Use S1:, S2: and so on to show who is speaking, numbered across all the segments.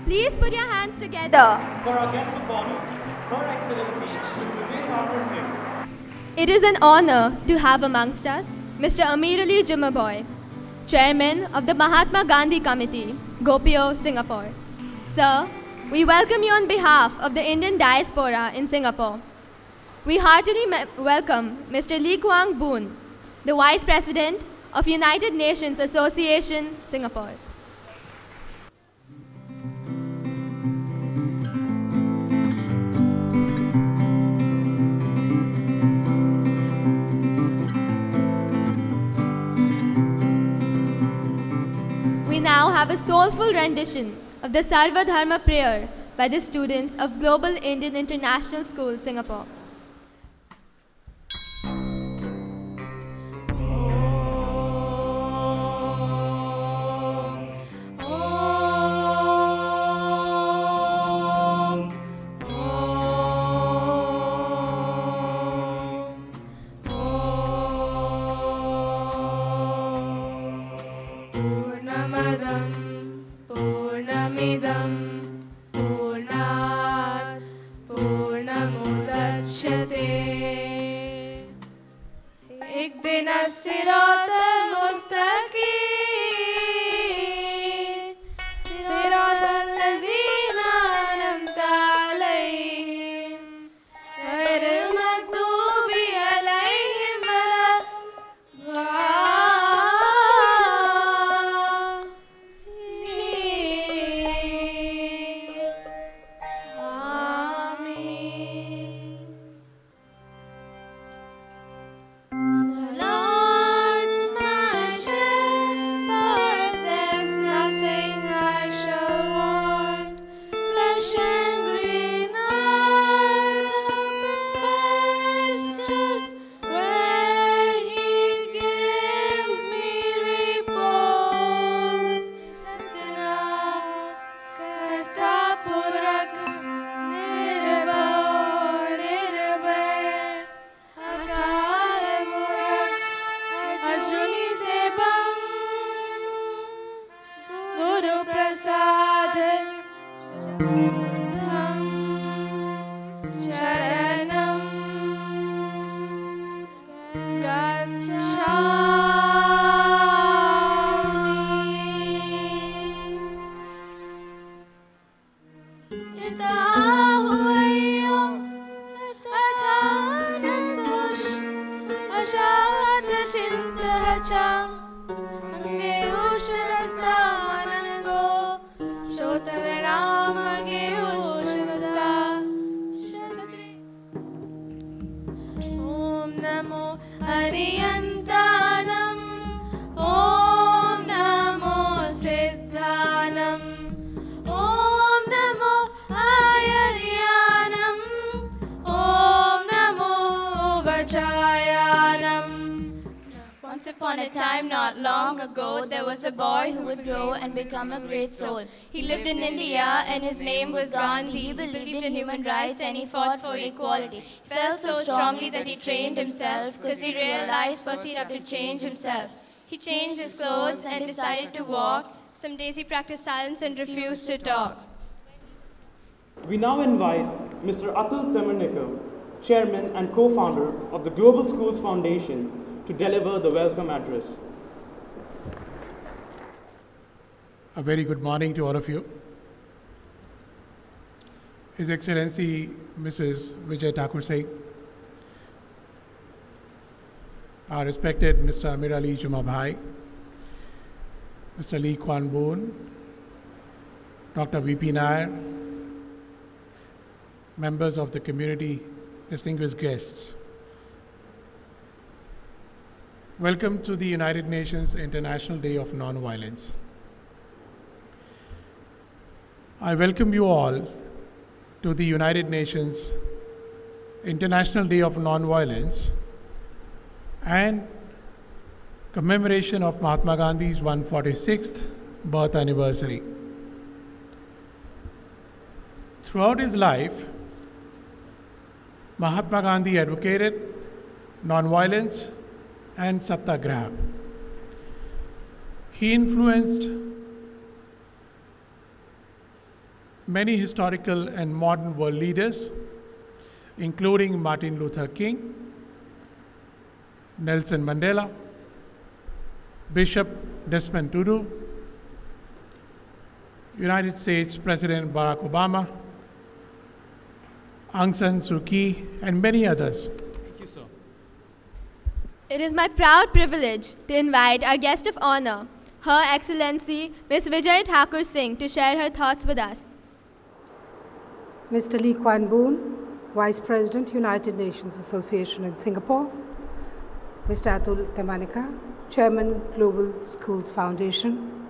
S1: Please put your hands together.
S2: For our guest of honor, Her Excellency Mr. Vijay Thakur Singh.
S1: It is an honor to have amongst us Mr. Amir Ali Jumaboy, Chairman of the Mahatma Gandhi Committee, Gopio, Singapore. Sir, we welcome you on behalf of the Indian diaspora in Singapore. We heartily welcome Mr. Lee Kuan Boon, the Vice President of United Nations Association, Singapore. We now have a soulful rendition of the Sarva Dharma prayer by the students of Global Indian International School, Singapore.
S3: Once upon a time, not long ago, there was a boy who would grow and become a great soul. He lived in India and his name was Gandhi. He believed in human rights and he fought for equality. He felt so strongly that he trained himself because he realized first he'd have to change himself. He changed his clothes and decided to walk. Some days he practiced silence and refused to talk.
S2: We now invite Mr. Atul Temernikar, Chairman and co-founder of the Global Schools Foundation, to deliver the welcome address.
S4: A very good morning to all of you. His Excellency Mrs. Vijay Thakur Singh, our respected Mr. Amir Ali Jumaboy, Mr. Lee Kuan Boon, Dr. V.P. Nair, members of the community, distinguished guests. Welcome to the United Nations International Day of Nonviolence. I welcome you all to the United Nations International Day of Nonviolence and commemoration of Mahatma Gandhi's 146th birth anniversary. Throughout his life, Mahatma Gandhi advocated nonviolence and satyagraha. He influenced many historical and modern world leaders, including Martin Luther King, Nelson Mandela, Bishop Desmond Tutu, United States President Barack Obama, Aung San Suu Kyi, and many others.
S2: Thank you, sir.
S1: It is my proud privilege to invite our guest of honor, Her Excellency Ms. Vijay Thakur Singh, to share her thoughts with us.
S5: Mr. Lee Kuan Boon, Vice President, United Nations Association in Singapore. Mr. Atul Temanika, Chairman, Global Schools Foundation.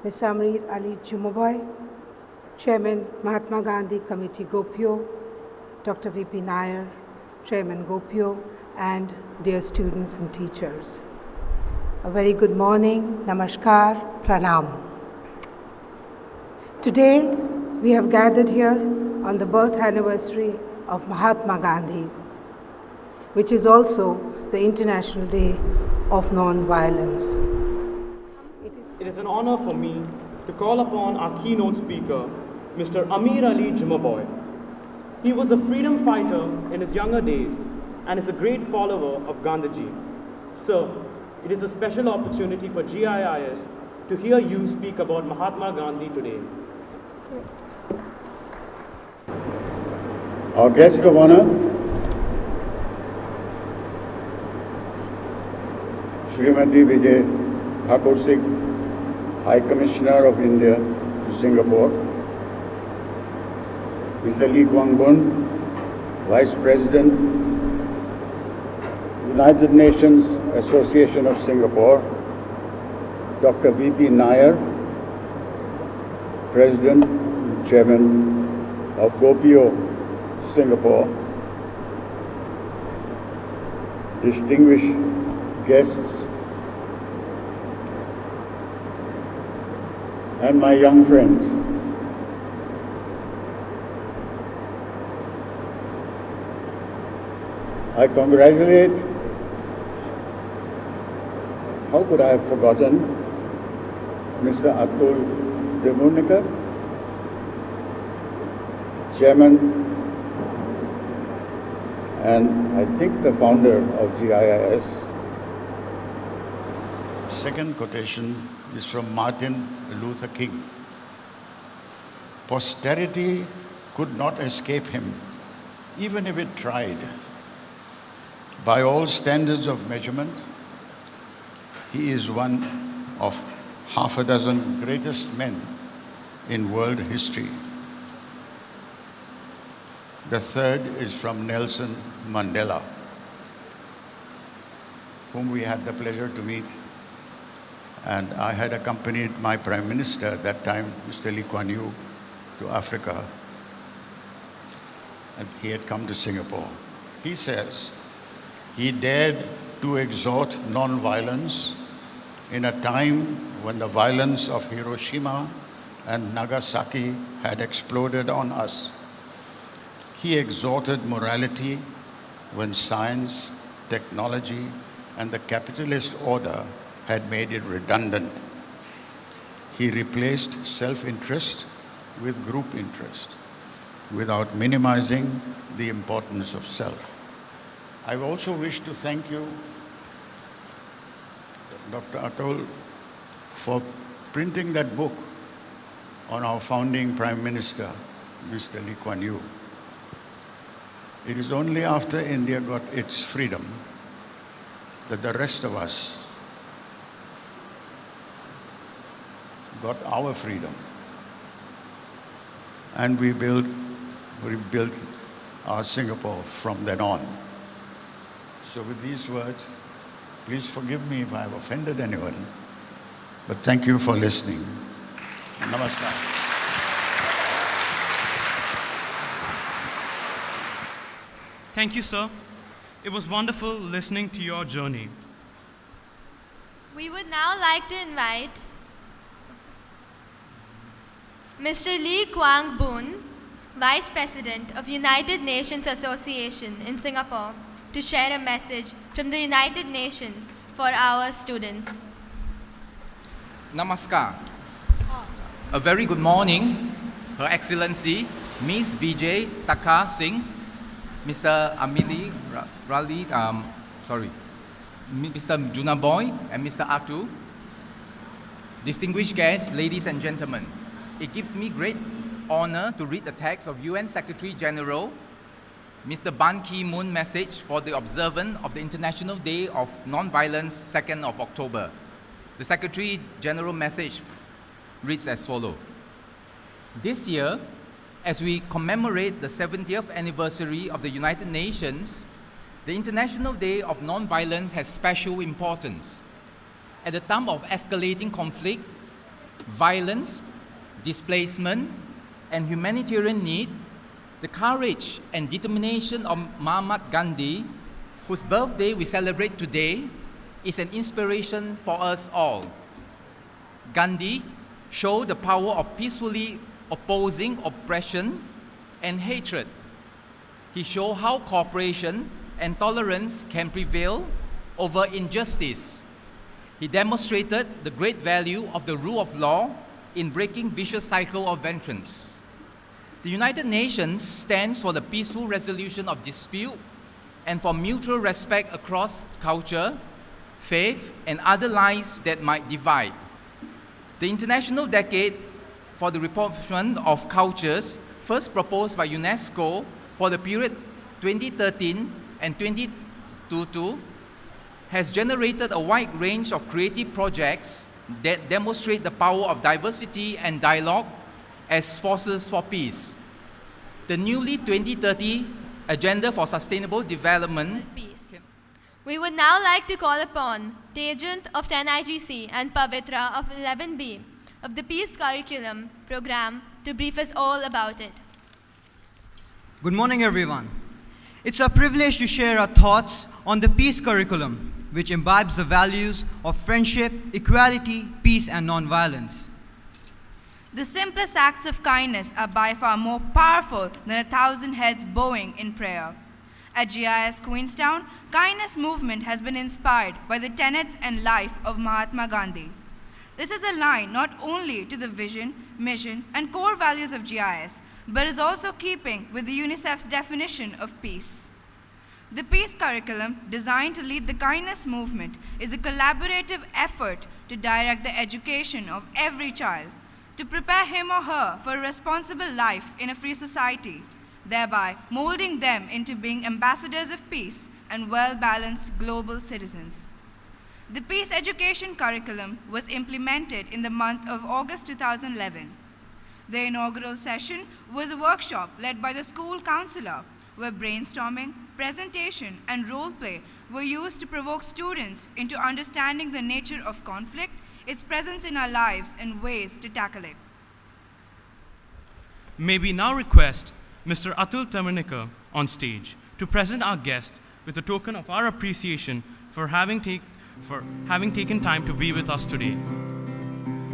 S5: Mr. Amir Ali Jumaboy, Chairman, Mahatma Gandhi Committee Gopio. Dr. V.P. Nair, Chairman Gopio, and dear students and teachers. A very good morning, namaskar, pranam. Today, we have gathered here on the birth anniversary of Mahatma Gandhi, which is also the International Day of Non-Violence.
S2: It is an honor for me to call upon our keynote speaker, Mr. Amir Ali Jumaboy. He was a freedom fighter in his younger days and is a great follower of Gandhiji. Sir, it is a special opportunity for GIIS to hear you speak about Mahatma Gandhi today.
S6: Our guest of honor, Srimati Vijay Thakur Singh, High Commissioner of India to Singapore, Mr. Lee Kuan Boon, Vice President, United Nations Association of Singapore, Dr. V.P. Nair, President, Chairman of Gopio, Singapore, distinguished guests, and my young friends. I congratulate, how could I have forgotten, Mr. Atul Temanika, Chairman and I think the founder of GIIS. Second quotation is from Martin Luther King. Posterity could not escape him, even if it tried. By all standards of measurement, he is one of half a dozen greatest men in world history. The third is from Nelson Mandela, whom we had the pleasure to meet. And I had accompanied my Prime Minister at that time, Mr. Lee Kuan Yew, to Africa. And he had come to Singapore. He says, he dared to exhort non-violence in a time when the violence of Hiroshima and Nagasaki had exploded on us. He exhorted morality when science, technology, and the capitalist order had made it redundant. He replaced self-interest with group interest without minimizing the importance of self. I also wish to thank you, Dr. Atul, for printing that book on our founding Prime Minister, Mr. Lee Kuan Yew. It is only after India got its freedom that the rest of us got our freedom. And we built our Singapore from then on. So with these words, please forgive me if I have offended anyone, but thank you for listening. Namaskar.
S2: Thank you, sir. It was wonderful listening to your journey.
S1: We would now like to invite Mr. Lee Kuan Boon, Vice President of United Nations Association in Singapore, to share a message from the United Nations for our students.
S7: Namaskar. A very good morning Her Excellency Ms. Vijay Taka Singh, Mr. Amiri Rali, Mr. Junaboy and Mr. Atul, distinguished guests, ladies and gentlemen, it gives me great honor to read the text of UN Secretary General Mr. Ban Ki-moon's message for the observance of the International Day of Non-Violence, 2nd of October. The Secretary General message reads as follows. This year, as we commemorate the 70th anniversary of the United Nations, the International Day of Non-Violence has special importance. At the time of escalating conflict, violence, displacement, and humanitarian need, the courage and determination of Mahatma Gandhi, whose birthday we celebrate today, is an inspiration for us all. Gandhi showed the power of peacefully opposing oppression and hatred. He showed how cooperation and tolerance can prevail over injustice. He demonstrated the great value of the rule of law in breaking vicious cycle of vengeance. The United Nations stands for the peaceful resolution of dispute and for mutual respect across culture, faith, and other lines that might divide. The International Decade for the Reproachment of Cultures, first proposed by UNESCO for the period 2013 and 2022, has generated a wide range of creative projects that demonstrate the power of diversity and dialogue as forces for peace. The newly 2030 Agenda for Sustainable Development.
S1: Peace. We would now like to call upon Tejant of 10IGC and Pavitra of 11B of the Peace Curriculum program to brief us all about it.
S8: Good morning, everyone. It's a privilege to share our thoughts on the Peace Curriculum, which imbibes the values of friendship, equality, peace, and nonviolence.
S9: The simplest acts of kindness are by far more powerful than 1,000 heads bowing in prayer. At GIS Queenstown, kindness movement has been inspired by the tenets and life of Mahatma Gandhi. This is aligned not only to the vision, mission, and core values of GIS, but is also keeping with the UNICEF's definition of peace. The Peace Curriculum, designed to lead the kindness movement, is a collaborative effort to direct the education of every child, to prepare him or her for a responsible life in a free society, thereby molding them into being ambassadors of peace and well-balanced global citizens. The Peace Education Curriculum was implemented in the month of August 2011. The inaugural session was a workshop led by the school counselor, where brainstorming, presentation, and role play were used to provoke students into understanding the nature of conflict, its presence in our lives, and ways to tackle it.
S10: May we now request Mr. Atul Temanikar on stage to present our guest with a token of our appreciation for having taken time to be with us today.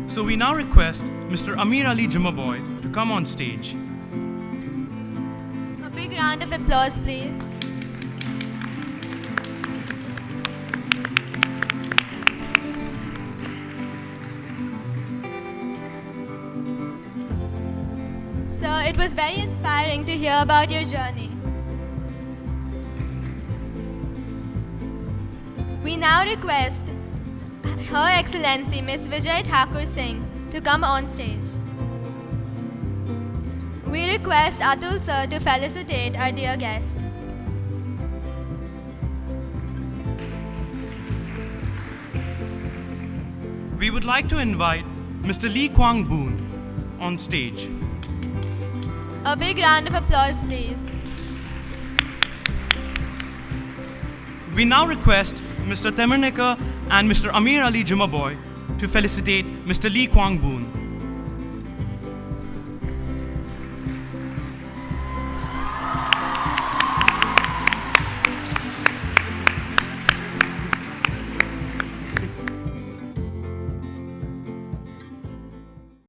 S10: So we now request Mr. Amir Ali Jimaboy to come on stage.
S1: A big round of applause, please. Sir, it was very inspiring to hear about your journey. We now request Her Excellency Ms. Vijay Thakur Singh to come on stage. We request Atul sir to felicitate our dear guest.
S10: We would like to invite Mr. Lee Kwang Boon on stage.
S1: A big round of applause, please.
S10: We now request Mr. Temanikar and Mr. Amir Ali Jimaboy to felicitate Mr. Lee Kwang Boon.